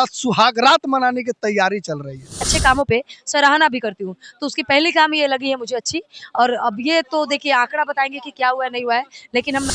सुहाग रात मनाने की तैयारी चल रही है। अच्छे कामों पे सराहना भी करती हूँ, तो उसकी पहली काम ये लगी है मुझे अच्छी। और अब ये तो देखिए आंकड़ा बताएंगे कि क्या हुआ है नहीं हुआ है, लेकिन हम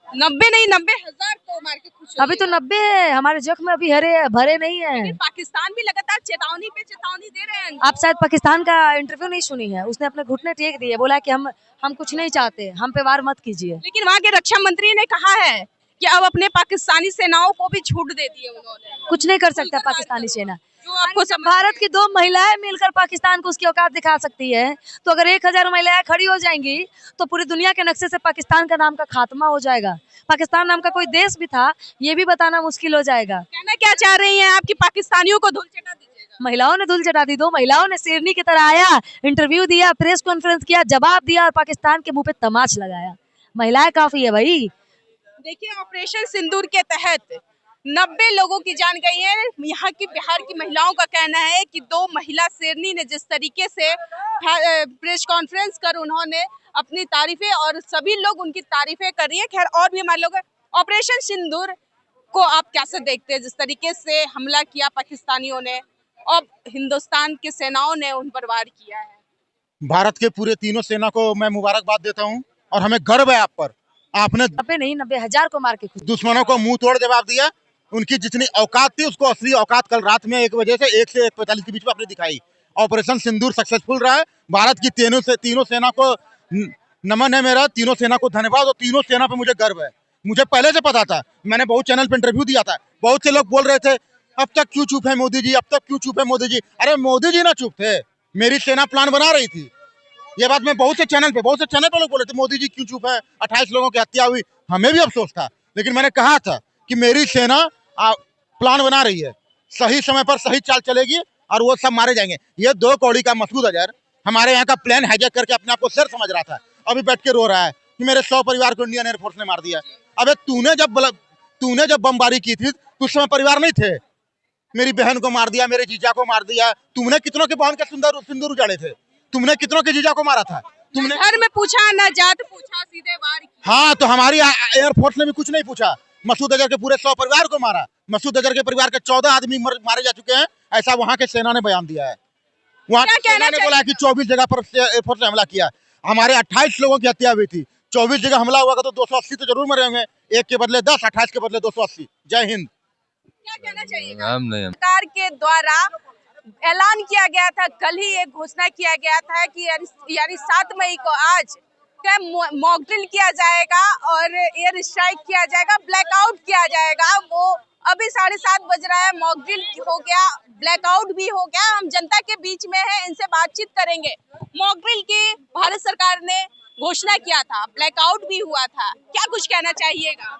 90 नहीं 90,000 को मार के खुश अभी तो 90 है, हमारे जख्म अभी भरे नहीं है। लेकिन पाकिस्तान भी लगातार चेतावनी पे चेतावनी दे रहे हैं। आप शायद पाकिस्तान का इंटरव्यू नहीं सुनी है, उसने अपने घुटने टेक दिए, बोला कि हम कुछ नहीं चाहते, हम पे वार मत कीजिए। लेकिन वहाँ के रक्षा मंत्री ने कहा है कि अब अपने पाकिस्तानी सेनाओं को भी छूट दे दी है उन्होंने। कुछ नहीं कर सकता पाकिस्तानी सेना। जो आपको जब भारत की 2 महिलाएं मिलकर पाकिस्तान को उसकी औकात दिखा सकती है, तो अगर 1000 महिलाएं खड़ी हो जाएंगी तो पूरी दुनिया के नक्शे से पाकिस्तान का नाम का खात्मा हो जाएगा। पाकिस्तान नाम का कोई देश भी था, ये भी बताना मुश्किल हो जाएगा। कहना क्या चाह रही हैं आपकी पाकिस्तानियों को धूल चटा दीजिएगा? महिलाओं ने धूल चटा दी। 2 महिलाओं ने शेरनी की तरह आया, इंटरव्यू दिया, प्रेस कॉन्फ्रेंस किया, जवाब दिया और पाकिस्तान के मुंह पे तमाच लगाया। महिलाएं काफी है भाई। देखिए ऑपरेशन सिंदूर के तहत 90 लोगों की जान गई है। यहाँ की बिहार की महिलाओं का कहना है कि 2 महिला शेरनी ने जिस तरीके से प्रेस कॉन्फ्रेंस कर उन्होंने अपनी तारीफें और सभी लोग उनकी तारीफें कर रही है। खैर और भी मान लोग ऑपरेशन सिंदूर को आप कैसे देखते हैं, जिस तरीके से हमला किया पाकिस्तानियों ने और हिंदुस्तान की सेनाओं ने उन पर वार किया है? भारत के पूरे तीनों सेना को मैं मुबारकबाद देता हूं और हमें गर्व है आप पर। आपने 90 नहीं 90,000 को मार के खुश। दुश्मनों को मुंह तोड़ जवाब दिया। उनकी जितनी औकात थी उसको असली औकात कल रात में 1 बजे से 1 से 1:45 के बीच में आपने दिखाई। ऑपरेशन सिंदूर सक्सेसफुल रहा है। भारत की तीनों सेना को नमन है मेरा, तीनों सेना को धन्यवाद और तीनों सेना पे मुझे गर्व है। मुझे पहले से पता था, मैंने बहुत चैनल पे इंटरव्यू दिया था। बहुत से लोग बोल रहे थे अब तक क्यों चुप है मोदी जी, अब तक क्यों चुप है मोदी जी। अरे मोदी जी ना चुप थे, मेरी सेना प्लान बना रही थी। ये बात मैं बहुत से चैनल पे लोग बोले थे मोदी जी क्यों चुप है, 28 लोगों की हत्या हुई। हमें भी अफसोस था, लेकिन मैंने कहा था कि मेरी सेना प्लान बना रही है, सही समय पर सही चाल चलेगी और वो सब मारे जाएंगे। ये 2 कौड़ी का मसूद अजहर हमारे यहाँ का प्लान हाईजैक करके अपने आप को सर समझ रहा था, अभी बैठ के रो रहा है कि मेरे 100 परिवार को इंडियन एयरफोर्स ने मार दिया। अबे तूने जब बमबारी की थी तो उस समय परिवार नहीं थे। मेरी बहन को मार दिया, मेरे जीजा को मार दिया। तुमने कितनों के बहन के सिंदूर उजाड़े थे? तुमने कितनों के जीजा को मारा था? तुमने घर में पूछा ना जात पूछा, सीधे वार किया। हाँ, तो हमारी एयरफोर्स ने भी कुछ नहीं पूछा। मसूद अजहर के पूरे 100 परिवार को मारा। मसूद अजहर के परिवार के 14 आदमी मारे जा चुके हैं, ऐसा वहाँ के सेना ने बयान दिया है। वहाँ की सेना ने बोला कि 24 जगह पर एयरफोर्स ने हमला किया। हमारे 28 लोगों की हत्या हुई थी। 24 जगह हमला हुआ तो 280 तो जरूर मरे होंगे। 1 के बदले 10, 28 के बदले 280। जय हिंद। क्या कहना चाहिए? सरकार के द्वारा ऐलान किया गया था, कल ही एक घोषणा किया गया था कि यानी 7 मई को आज मॉक ड्रिल किया जाएगा और एयर स्ट्राइक किया जाएगा, ब्लैकआउट किया जाएगा। वो अभी 7:30 बज रहा है, मॉक ड्रिल हो गया, ब्लैकआउट भी हो गया। हम जनता के बीच में है, इनसे बातचीत करेंगे। मॉक ड्रिल की भारत सरकार ने घोषणा किया था, ब्लैकआउट भी हुआ था, क्या कुछ कहना चाहिएगा?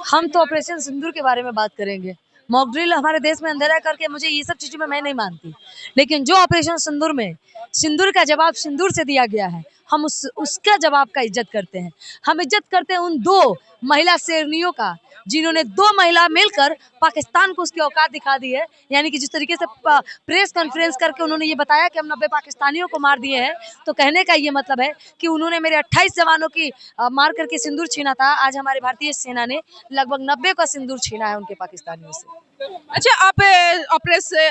हम तो ऑपरेशन सिंदूर के बारे में बात करेंगे। मॉक ड्रिल हमारे देश में अंधेरा करके, मुझे ये सब चीजों में मैं नहीं मानती, लेकिन जो ऑपरेशन सिंदूर में सिंदूर का जवाब सिंदूर से दिया गया है, हम उसका जवाब का इज्जत करते हैं। हम इज्जत करते हैं उन 2 महिला शेरनियों का, जिन्होंने 2 महिला मिलकर पाकिस्तान को उसकी औकात दिखा दी है। यानी कि जिस तरीके से प्रेस कॉन्फ्रेंस करके उन्होंने ये बताया कि हम 90 पाकिस्तानियों को मार दिए हैं, तो कहने का ये मतलब है कि उन्होंने मेरे 28 जवानों की मार करके सिंदूर छीना था। आज हमारे भारतीय सेना ने लगभग 90 का सिंदूर छीना है उनके पाकिस्तानियों से। अच्छा, आप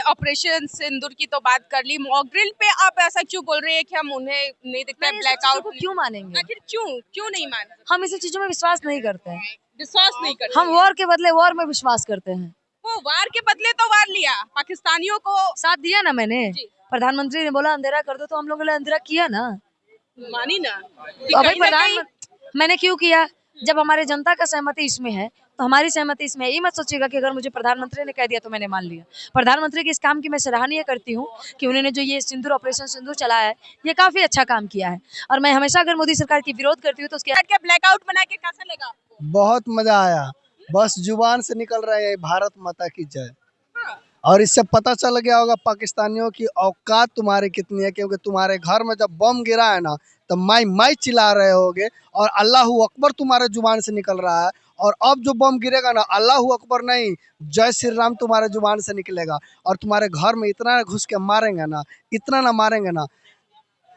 ऑपरेशन सिंदूर की तो बात कर ली, मॉक ड्रिल पे आप ऐसा क्यों बोल रहे हैं कि हम उन्हें नहीं दिखता है, ब्लैकआउट क्यों मानेंगे? आखिर क्यों नहीं मान? हम इसी चीजों में विश्वास नहीं करते हैं। विश्वास नहीं करते? हम वॉर के बदले वॉर में विश्वास करते हैं। वो वार के बदले तो वार लिया, पाकिस्तानियों को साथ दिया ना मैंने। प्रधानमंत्री ने बोला अंधेरा कर दो, तो हम लोगों ने अंधेरा किया ना। मानी ना। तो अभी मैंने क्यों किया? जब हमारे जनता का सहमति इसमें है तो हमारी सहमति इसमें है। ये मत सोचिएगा कि अगर मुझे प्रधानमंत्री ने कह दिया तो मैंने मान लिया। प्रधानमंत्री के इस काम की मैं सराहनीय करती हूँ कि उन्होंने जो ये सिंदूर ऑपरेशन सिंदूर चलाया है, ये काफी अच्छा काम किया है। और मैं हमेशा अगर मोदी सरकार की विरोध करती हूँ तो उसके ब्लैकआउट बना के कैसा लगा आपको? बहुत मजा आया, बस जुबान से निकल रहा है भारत माता की जय। और इससे पता चल गया होगा पाकिस्तानियों की औकात तुम्हारी कितनी है, क्योंकि तुम्हारे घर में जब बम गिरा है ना तो माई चिल्ला रहे होगे और अल्लाहू अकबर तुम्हारे जुबान से निकल रहा है। और अब जो बम गिरेगा ना, अल्लाहू अकबर नहीं, जय श्री राम तुम्हारे जुबान से निकलेगा। और तुम्हारे घर में इतना घुस के मारेंगे ना, इतना ना मारेंगे ना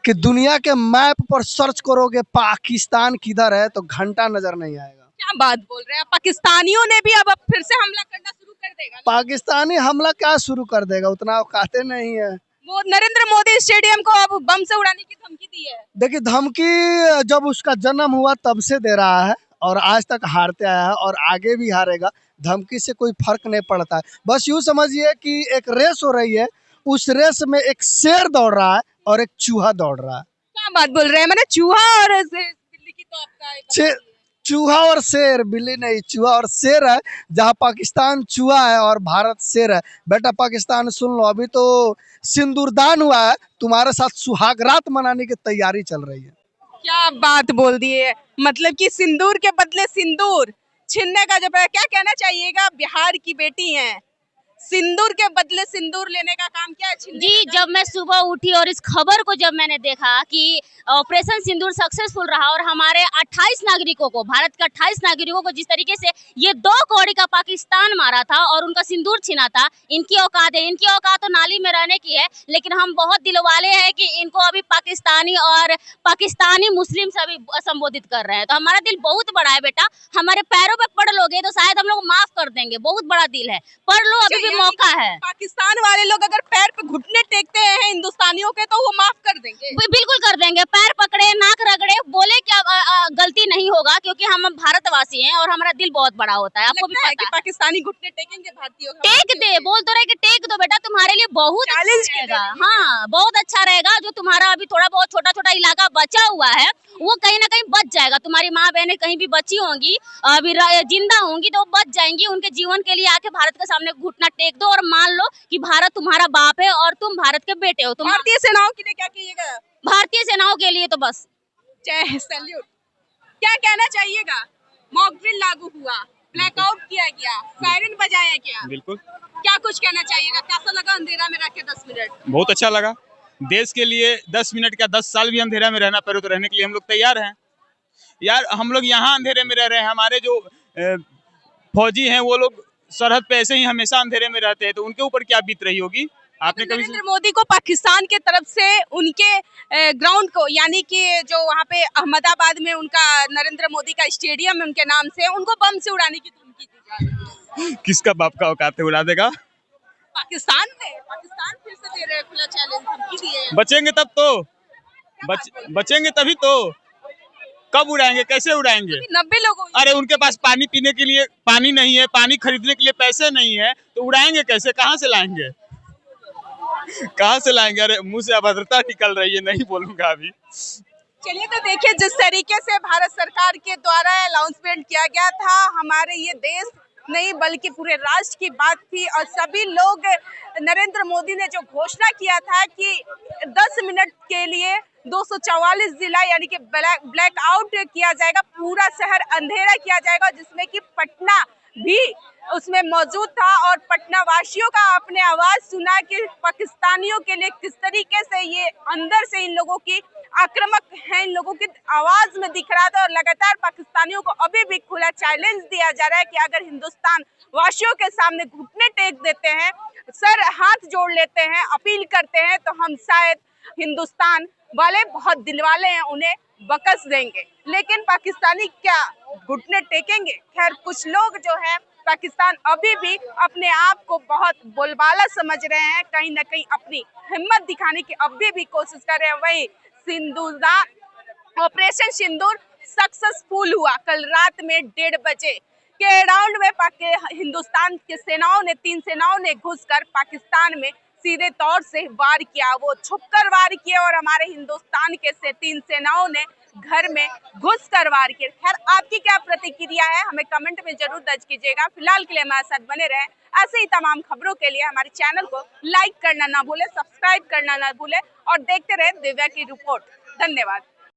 कि दुनिया के मैप पर सर्च करोगे पाकिस्तान किधर है तो घंटा नजर नहीं आएगा। क्या बात बोल रहे हैं? पाकिस्तानियों ने भी अब फिर से हमला करना शुरू कर कर देगा। पाकिस्तानी हमला क्या शुरू कर देगा, उतना औकाते नहीं है। वो नरेंद्र मोदी स्टेडियम को अब बम से उड़ाने की धमकी दी है। देखिए धमकी जब उसका जन्म हुआ तब से दे रहा है और आज तक हारते आया है और आगे भी हारेगा। धमकी से कोई फर्क नहीं पड़ता है। बस यूँ समझिए कि एक रेस हो रही है, उस रेस में एक शेर दौड़ रहा है और एक चूहा दौड़ रहा है। क्या बात बोल रहे हैं, मैंने चूहा और बिल्ली की तो आपका एक छे- चूहा और शेर, बिल्ली नहीं, चूहा और शेर है। जहां पाकिस्तान चूहा है और भारत शेर है। बेटा पाकिस्तान सुन लो, अभी तो सिंदूरदान हुआ है, तुम्हारे साथ सुहागरात मनाने की तैयारी चल रही है। क्या बात बोल दी है, मतलब कि सिंदूर के बदले सिंदूर छीनने का जो क्या कहना चाहिएगा, बिहार की बेटी हैं, सिंदूर के बदले सिंदूर लेने का काम क्या है? छीनने जी, का जब मैं सुबह उठी और इस खबर को जब मैंने देखा कि ऑपरेशन सिंदूर सक्सेसफुल रहा और हमारे 28 नागरिकों को, भारत के 28 नागरिकों को जिस तरीके से ये 2 कौड़ी का पाकिस्तान मारा था और उनका सिंदूर छीना था, इनकी औकात है, इनकी औकात तो नाली में रहने की है, लेकिन हम बहुत दिलवाले हैं कि इनको अभी पाकिस्तानी और पाकिस्तानी मुस्लिम से अभी संबोधित कर रहे हैं। तो हमारा दिल बहुत बड़ा है बेटा, हमारे पैरों पे पड़ लोगे तो शायद हम लोग माफ कर देंगे, बहुत बड़ा दिल है, पढ़ लो, अभी भी मौका है। पाकिस्तान वाले लोग अगर पैर पे घुटने टेकते हैं हिंदुस्तानियों के तो वो माफ कर देंगे। बिल्कुल कर देंगे, पैर पकड़े, नाक रगड़े, बोले क्या गलती नहीं होगा, क्योंकि हम भारतवासी हैं और हमारा दिल बहुत बड़ा होता है, आपको भी लगता है पता कि है। पाकिस्तानी घुटने टेकेंगे भारतीयों का? टेक दे, बोल तो रहे कि टेक दो बेटा, तुम्हारे लिए बहुत अच्छा चैलेंज के रहेगा। दे रही हाँ, बहुत अच्छा रहेगा। जो तुम्हारा अभी थोड़ा बहुत छोटा छोटा इलाका बचा हुआ है वो कहीं ना कहीं बच जाएगा। तुम्हारी माँ बहनें कहीं भी बची होंगी, अभी जिंदा होंगी तो वो बच जाएंगी। उनके जीवन के लिए आके भारत के सामने घुटना टेक दो और मान लो कि भारत तुम्हारा बाप है और तुम भारत के बेटे हो। तुम भारतीय सेनाओं के लिए क्या कीजिएगा? भारतीय सेनाओं के लिए तो बस जय सैल्यूट। क्या कहना चाहिएगा? मॉक ड्रिल लागू हुआ, ब्लैकआउट किया गया, सायरन बजाया गया, बिल्कुल, क्या कुछ कहना चाहिएगा? कैसा लगा अंधेरा में रखे 10 मिनट? बहुत अच्छा लगा। देश के लिए 10 मिनट क्या 10 साल भी अंधेरा में रहना पड़े तो रहने के लिए हम लोग तैयार हैं यार। हम लोग यहाँ अंधेरे में रह रहे हैं, हमारे जो फौजी हैं वो लोग सरहद पे ऐसे ही हमेशा अंधेरे में रहते हैं, तो उनके ऊपर क्या बीत रही होगी। आपने कभी नरेंद्र मोदी को पाकिस्तान के तरफ से उनके ग्राउंड को, यानी कि जो वहाँ पे अहमदाबाद में उनका नरेंद्र मोदी का स्टेडियम है उनके नाम से, उनको बम से उड़ाने की धमकी दी जा रही है। किसका बाप का औकात है उड़ा देगा। पाकिस्तान फिर से दे रहे हैं खुला चैलेंज, धमकी दिए हैं। बचेंगे तब तो बचेंगे तभी तो। कब उड़ाएंगे, कैसे उड़ाएंगे? 90 लोगों अरे उनके पास पानी पीने के लिए पानी नहीं है, पानी खरीदने के लिए पैसे नहीं है, तो उड़ाएंगे कैसे, कहाँ से लाएंगे, कहाँ से लाएंगे? अरे मुंह से अभद्रता निकल रही है, नहीं बोलूंगा अभी। चलिए, तो देखिए जिस तरीके से भारत सरकार के द्वारा अनाउंसमेंट किया गया था, हमारे ये देश नहीं बल्कि पूरे राष्ट्र की बात थी और सभी लोग, नरेंद्र मोदी ने जो घोषणा किया था कि 10 मिनट के लिए 244 जिला यानी कि ब्लैक आउट किया जाएगा, पूरा शहर अंधेरा किया जाएगा, जिसमें कि पटना भी उसमें मौजूद था। और पटना वासियों का आपने आवाज सुना कि पाकिस्तानियों के लिए किस तरीके से ये अंदर से इन लोगों की आक्रामक है, इन लोगों की आवाज में दिख रहा था। और लगातार पाकिस्तानियों को अभी भी खुला चैलेंज दिया जा रहा है कि अगर हिंदुस्तान वासियों के सामने घुटने टेक देते हैं, सर हाथ जोड़ लेते हैं, अपील करते हैं, तो हम शायद हिंदुस्तान वाले बहुत दिलवाले हैं, उन्हें बकस देंगे। लेकिन पाकिस्तानी क्या घुटने टेकेंगे? खैर, कुछ लोग जो है पाकिस्तान अभी भी अपने आप को बहुत बोलबाला समझ रहे हैं, कहीं ना कहीं अपनी हिम्मत दिखाने की अभी भी कोशिश कर रहे हैं। वही ऑपरेशन सिंदूर सक्सेसफुल हुआ कल रात में 1:30 बजे के अराउंड में हिंदुस्तान के सेनाओं ने, 3 सेनाओं ने घुसकर पाकिस्तान में सीधे तौर से वार किया, वो छुपकर वार किए और हमारे हिंदुस्तान के 3 सेनाओं ने घर में घुसकर वार किए। खैर, आपकी क्या प्रतिक्रिया है हमें कमेंट में जरूर दर्ज कीजिएगा। फिलहाल के लिए हमारे साथ बने रहें। ऐसे ही तमाम खबरों के लिए हमारे चैनल को लाइक करना ना भूले, सब्सक्राइब करना ना भूले और देखते रहे दिव्या की रिपोर्ट। धन्यवाद।